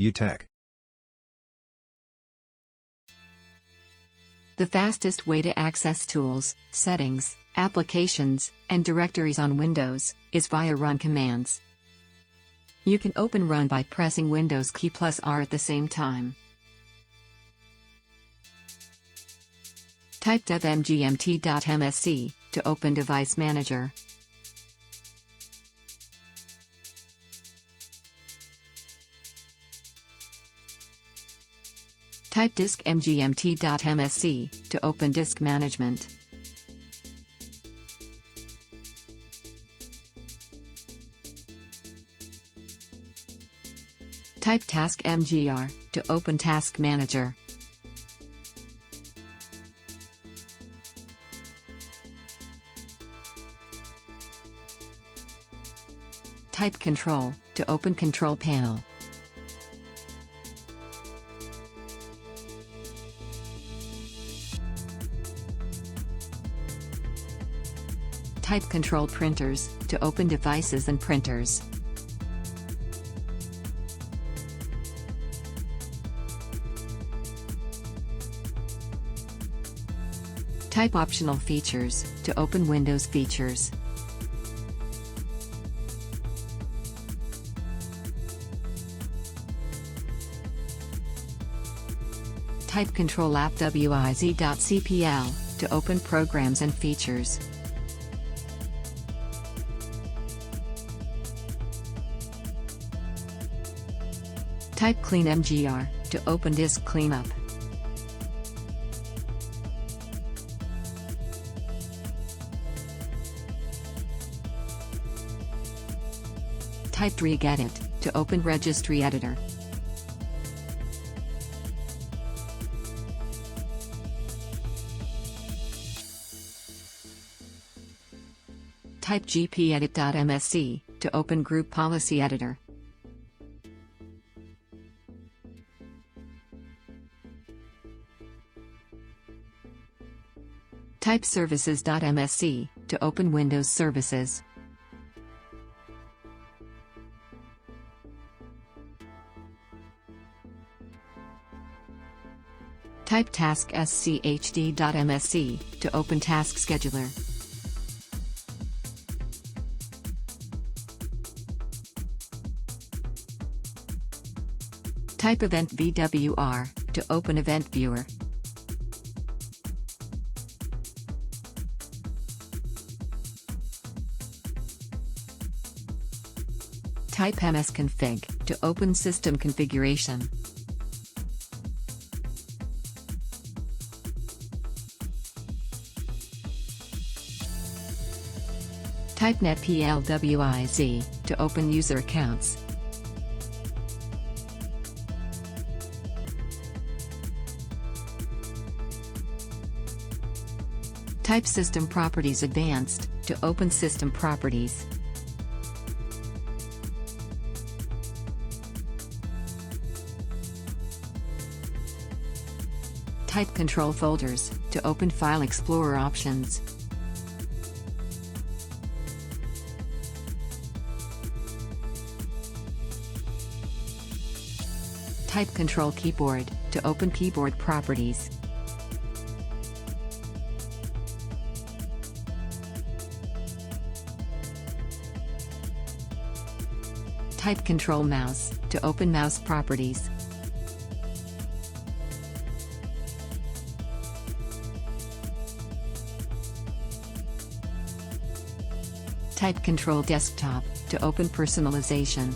uTech. The fastest way to access tools, settings, applications, and directories on Windows is via run commands. You can open Run by pressing Windows key plus R at the same time. Type dev-mgmt.msc to open Device Manager. Type disk-mgmt.msc to open Disk Management. Type task-mgr to open Task Manager. Type Control to open Control Panel. Type Control Printers to open Devices and Printers. Type Optional Features to open Windows Features. Type Control App wiz.cpl to open Programs and Features. Type Clean mgr to open Disk Cleanup. Type regedit to open Registry Editor. Type gpedit.msc to open Group Policy Editor. Type services.msc to open Windows Services. Type task-schd.msc to open Task Scheduler. Type event VWR to open Event Viewer. Type msconfig to open System Configuration. Type netplwiz to open User Accounts. Type System Properties Advanced to open System Properties. Type Control Folders to open File Explorer options. Type Control Keyboard to open Keyboard Properties. Type Control Mouse to open Mouse Properties. Type Control Desktop to open Personalization.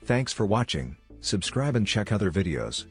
Thanks for watching. Subscribe and check other videos.